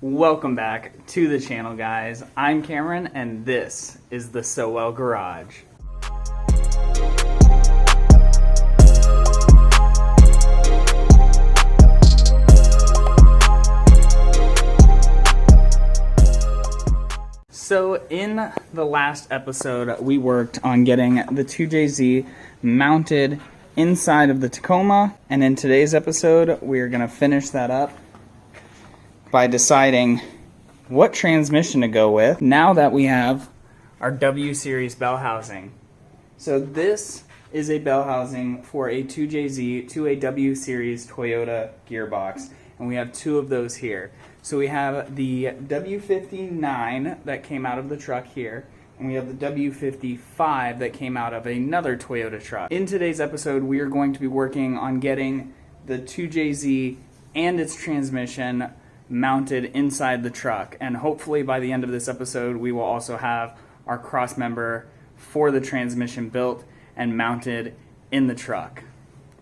Welcome back to the channel, guys. I'm Cameron and this is the So Well Garage. So in the last episode, we worked on getting the 2JZ mounted inside of the Tacoma, and in today's episode, we are going to finish that up by deciding what transmission to go with now that we have our W series bell housing. So this is a bell housing for a 2JZ to a W series Toyota gearbox, and we have two of those here. So we have the W59 that came out of the truck here, and we have the W55 that came out of another Toyota truck. In today's episode, we are going to be working on getting the 2JZ and its transmission mounted inside the truck, and hopefully by the end of this episode we will also have our cross member for the transmission built and mounted in the truck.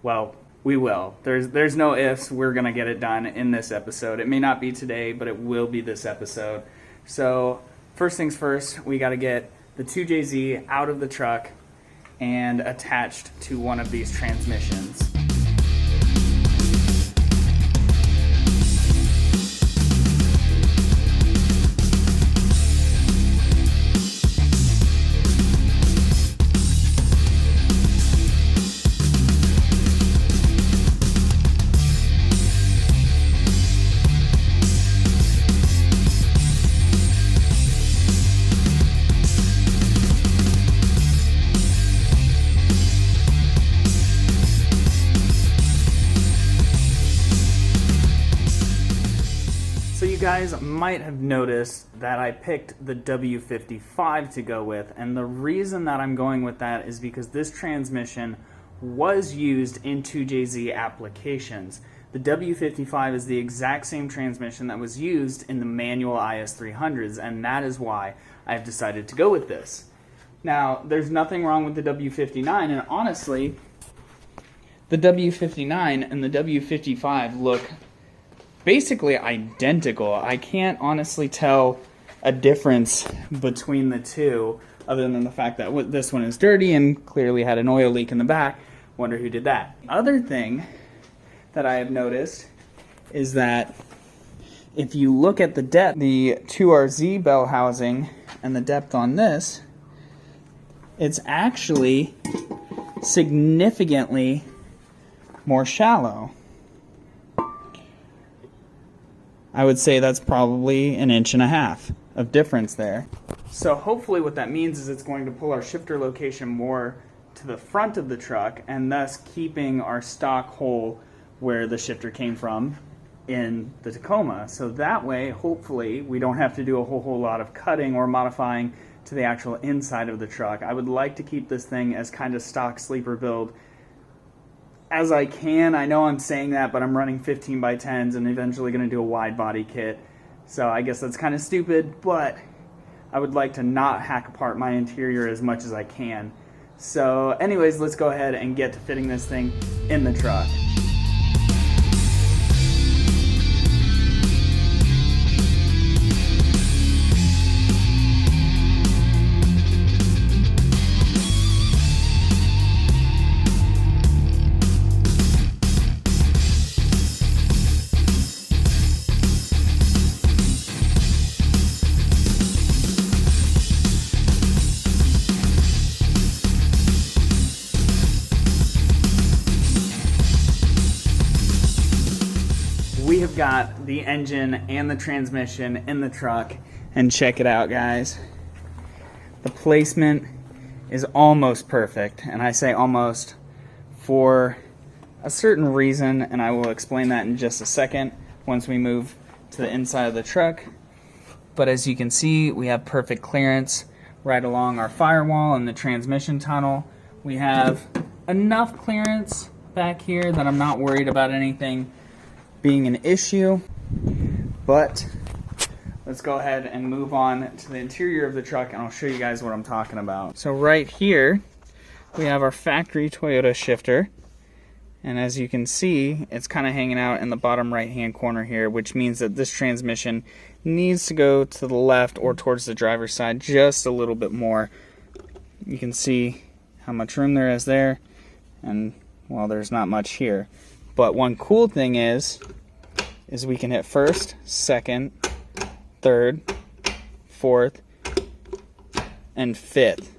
Well, we will. There's no ifs. We're gonna get it done in this episode. It may not be today, but it will be this episode. So first things first, we got to get the 2JZ out of the truck and attached to one of these transmissions. You guys might have noticed that I picked the W55 to go with, and the reason that I'm going with that is because this transmission was used in 2JZ applications. The W55 is the exact same transmission that was used in the manual IS300s, and that is why I've decided to go with this. Now, there's nothing wrong with the W59, and honestly, the W59 and the W55 look basically identical. I can't honestly tell a difference between the two other than the fact that this one is dirty and clearly had an oil leak in the back. Wonder who did that. Other thing that I have noticed is that if you look at the depth, the 2RZ bell housing and the depth on this, it's actually significantly more shallow. I would say that's probably 1.5 inches of difference there. So hopefully what that means is it's going to pull our shifter location more to the front of the truck and thus keeping our stock hole where the shifter came from in the Tacoma. So that way, hopefully, we don't have to do a whole lot of cutting or modifying to the actual inside of the truck. I would like to keep this thing as kind of stock sleeper build as I can. I know I'm saying that, but I'm running 15x10s and eventually going to do a wide body kit. So I guess that's kind of stupid, but I would like to not hack apart my interior as much as I can. So anyways, let's go ahead and get to fitting this thing in the truck. We have got the engine and the transmission in the truck, and check it out, guys. The placement is almost perfect, and I say almost for a certain reason, and I will explain that in just a second once we move to the inside of the truck. But as you can see, we have perfect clearance right along our firewall and the transmission tunnel. We have enough clearance back here that I'm not worried about anything being an issue, but let's go ahead and move on to the interior of the truck and I'll show you guys what I'm talking about. So right here we have our factory Toyota shifter, And as you can see, it's kind of hanging out in the bottom right hand corner here, which means that this transmission needs to go to the left or towards the driver's side just a little bit more. You can see how much room there is there, and well, there's not much here. But one cool thing is we can hit first, second, third, fourth, and fifth.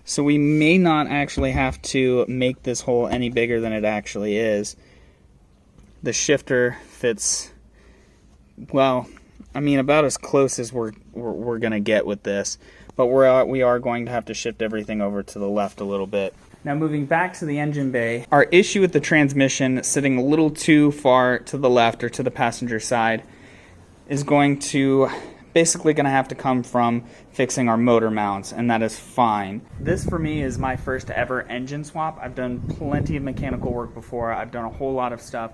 So we may not actually have to make this hole any bigger than it actually is. The shifter fits, well, I mean, about as close as we're gonna get with this, but we are going to have to shift everything over to the left a little bit. Now moving back to the engine bay, our issue with the transmission sitting a little too far to the left or to the passenger side is basically going to have to come from fixing our motor mounts, and that is fine. This for me is my first ever engine swap. I've done plenty of mechanical work before. I've done a whole lot of stuff.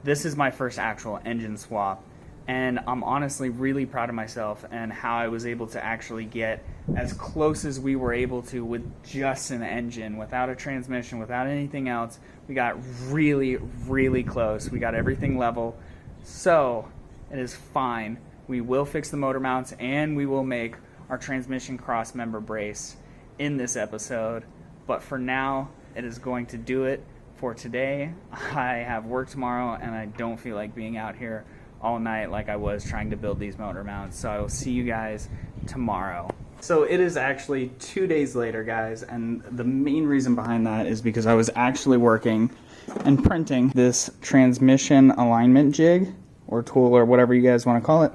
This is my first actual engine swap, and I'm honestly really proud of myself and how I was able to actually get as close as we were able to with just an engine, without a transmission, without anything else. We got really, really close. We got everything level, so it is fine. We will fix the motor mounts, and we will make our transmission cross member brace in this episode. But for now, it is going to do it for today. I have work tomorrow, and I don't feel like being out here all night like I was trying to build these motor mounts. So I will see you guys tomorrow. So it is actually 2 days later, guys, and the main reason behind that is because I was actually working and printing this transmission alignment jig, or tool, or whatever you guys want to call it.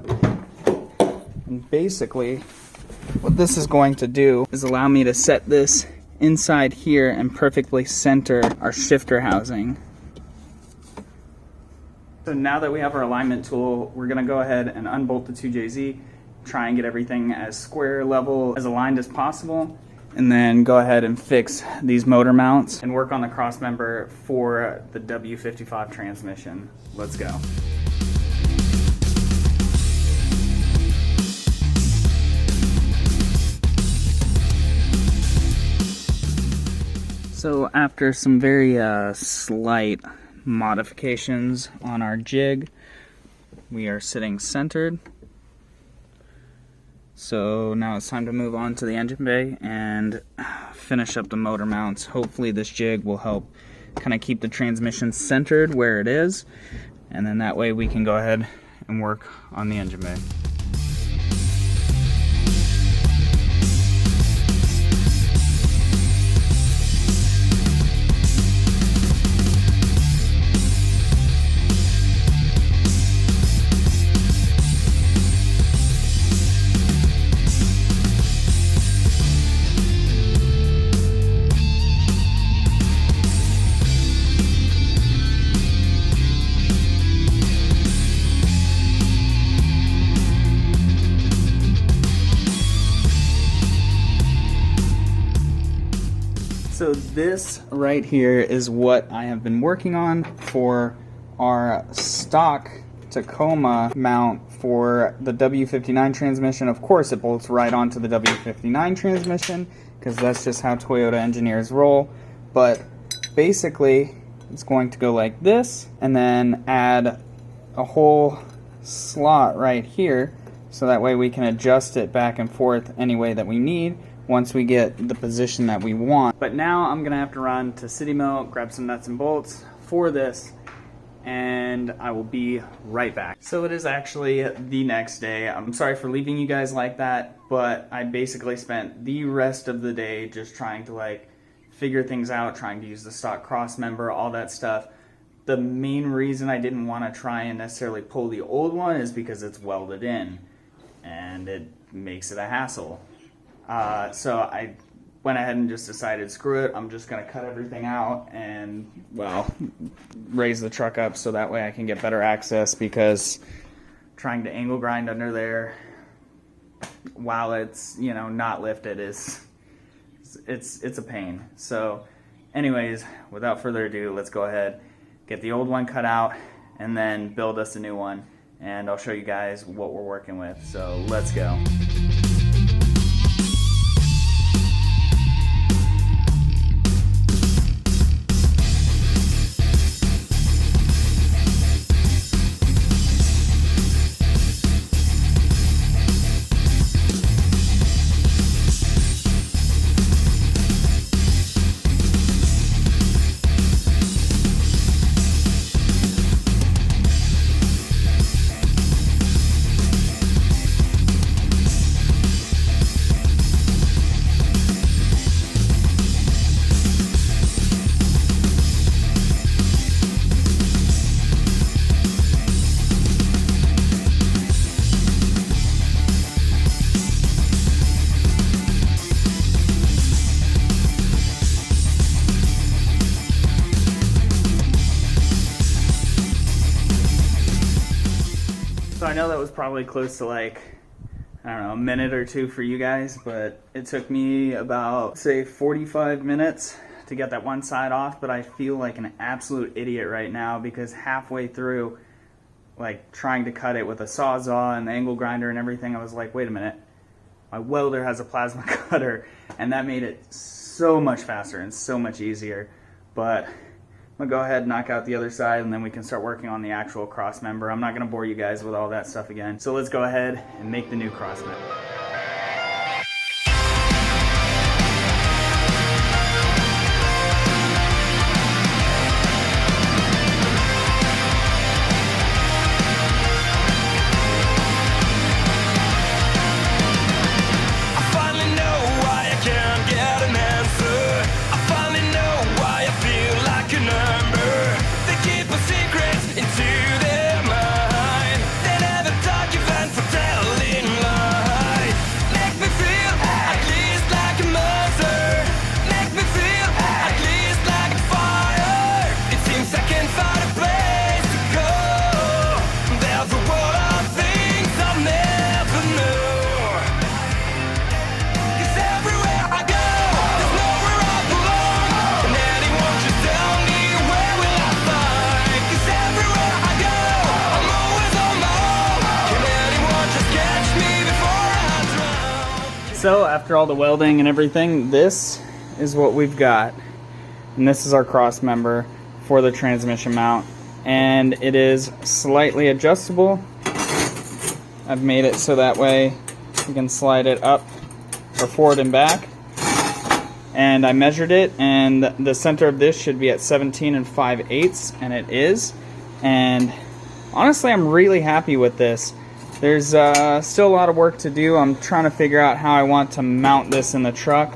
And basically, what this is going to do is allow me to set this inside here and perfectly center our shifter housing. So now that we have our alignment tool, we're going to go ahead and unbolt the 2JZ, try and get everything as square, level, as aligned as possible, and then go ahead and fix these motor mounts and work on the cross member for the W55 transmission. Let's go. So after some very slight modifications on our jig, we are sitting centered. So now it's time to move on to the engine bay and finish up the motor mounts. Hopefully this jig will help kind of keep the transmission centered where it is, and then that way we can go ahead and work on the engine bay. So this right here is what I have been working on for our stock Tacoma mount for the W59 transmission. Of course, it bolts right onto the W59 transmission because that's just how Toyota engineers roll. But basically, it's going to go like this, and then add a whole slot right here, so that way we can adjust it back and forth any way that we need once we get the position that we want. But now I'm gonna have to run to City Mill, grab some nuts and bolts for this, and I will be right back. So it is actually the next day. I'm sorry for leaving you guys like that, but I basically spent the rest of the day just trying to figure things out, trying to use the stock cross member, all that stuff. The main reason I didn't want to try and necessarily pull the old one is because it's welded in, and it makes it a hassle. So I went ahead and just decided, screw it, I'm just going to cut everything out and, well, raise the truck up so that way I can get better access, because trying to angle grind under there while it's, not lifted is, it's a pain. So anyways, without further ado, let's go ahead, get the old one cut out, and then build us a new one, and I'll show you guys what we're working with. So let's go. I know that was probably close to like, I don't know, a minute or two for you guys, but it took me about, say, 45 minutes to get that one side off, but I feel like an absolute idiot right now because halfway through, like, trying to cut it with a Sawzall and the angle grinder and everything, I was like, wait a minute, my welder has a plasma cutter, and that made it so much faster and so much easier. But I'm gonna go ahead and knock out the other side, and then we can start working on the actual cross member. I'm not gonna bore you guys with all that stuff again. So let's go ahead and make the new cross member. So after all the welding and everything, this is what we've got. And this is our cross member for the transmission mount. And it is slightly adjustable. I've made it so that way you can slide it up or forward and back. And I measured it, and the center of this should be at 17 5/8, and it is. And honestly, I'm really happy with this. There's still a lot of work to do. I'm trying to figure out how I want to mount this in the truck.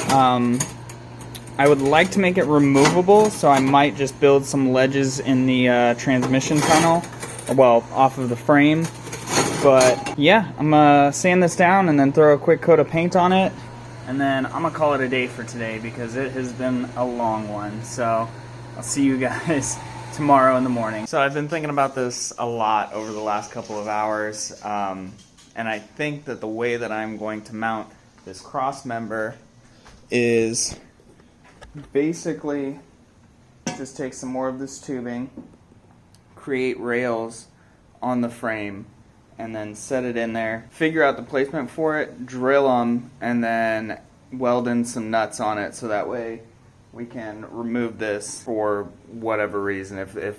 I would like to make it removable, so I might just build some ledges in the transmission tunnel, well, off of the frame. But yeah, I'm gonna sand this down and then throw a quick coat of paint on it, and then I'm gonna call it a day for today because it has been a long one. So I'll see you guys tomorrow in the morning. So I've been thinking about this a lot over the last couple of hours, and I think that the way that I'm going to mount this cross member is basically just take some more of this tubing, create rails on the frame, and then set it in there, figure out the placement for it, drill them, and then weld in some nuts on it so that way we can remove this for whatever reason. If it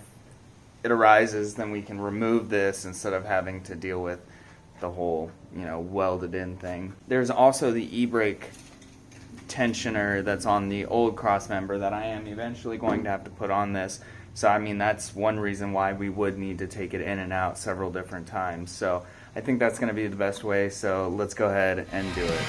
arises, then we can remove this instead of having to deal with the whole, welded in thing. There's also the e-brake tensioner that's on the old cross member that I am eventually going to have to put on this. So I mean, that's one reason why we would need to take it in and out several different times. So I think that's going to be the best way. So let's go ahead and do it.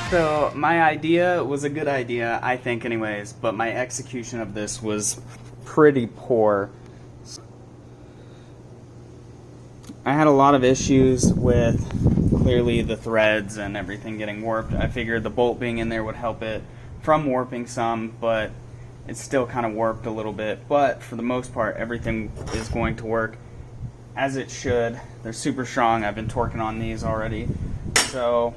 So my idea was a good idea, I think anyways, but my execution of this was pretty poor. I had a lot of issues with clearly the threads and everything getting warped. I figured the bolt being in there would help it from warping some, but it's still kind of warped a little bit. But for the most part, everything is going to work as it should. They're super strong. I've been torquing on these already. So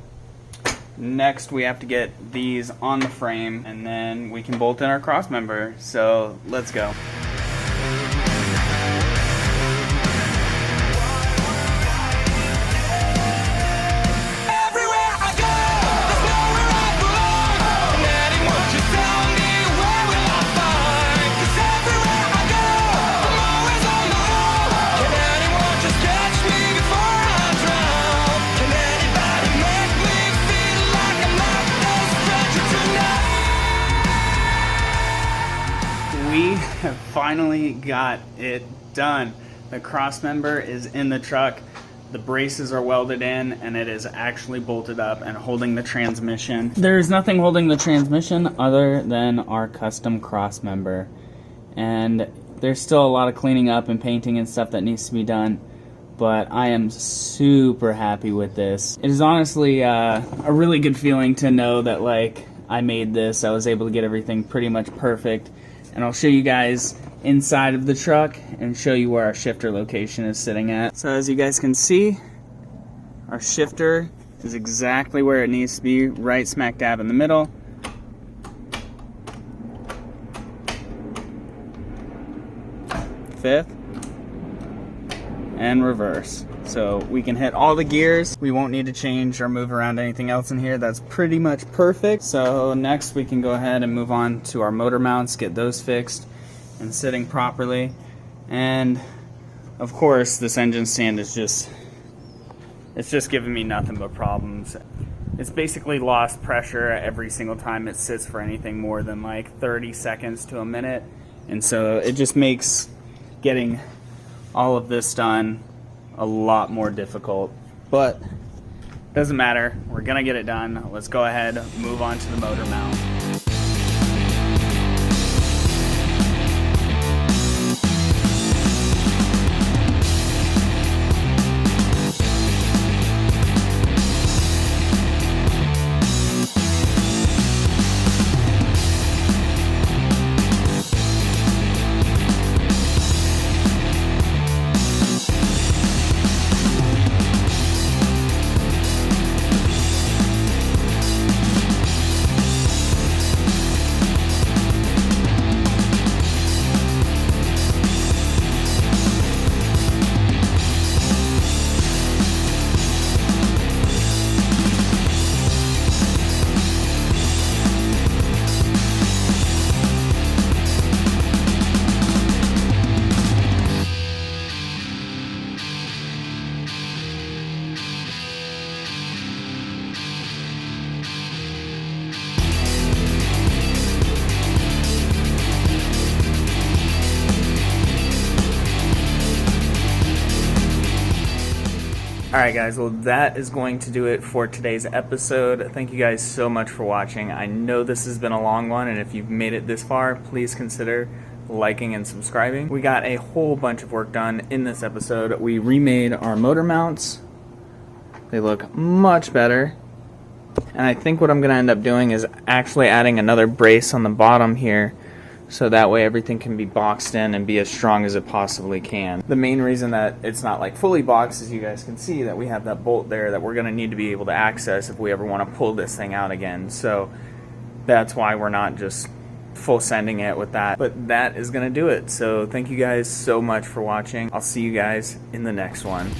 next we have to get these on the frame, and then we can bolt in our cross member. So let's go. We have finally got it done. The cross member is in the truck, the braces are welded in, and it is actually bolted up and holding the transmission. There's nothing holding the transmission other than our custom cross member. And there's still a lot of cleaning up and painting and stuff that needs to be done, but I am super happy with this. It is honestly a really good feeling to know that, like, I made this. I was able to get everything pretty much perfect. And I'll show you guys inside of the truck and show you where our shifter location is sitting at. So as you guys can see, our shifter is exactly where it needs to be, right smack dab in the middle. Fifth and reverse. So we can hit all the gears. We won't need to change or move around anything else in here. That's pretty much perfect. So next we can go ahead and move on to our motor mounts, get those fixed and sitting properly. And of course this engine stand is just giving me nothing but problems. It's basically lost pressure every single time it sits for anything more than like 30 seconds to a minute. And so it just makes getting all of this done a lot more difficult, but doesn't matter. We're gonna get it done. Let's go ahead, move on to the motor mount. Alright guys, well that is going to do it for today's episode. Thank you guys so much for watching. I know this has been a long one, and if you've made it this far, please consider liking and subscribing. We got a whole bunch of work done in this episode. We remade our motor mounts. They look much better. And I think what I'm going to end up doing is actually adding another brace on the bottom here, so that way everything can be boxed in and be as strong as it possibly can. The main reason that it's not like fully boxed is you guys can see that we have that bolt there that we're going to need to be able to access if we ever want to pull this thing out again. So that's why we're not just full sending it with that. But that is going to do it. So thank you guys so much for watching. I'll see you guys in the next one.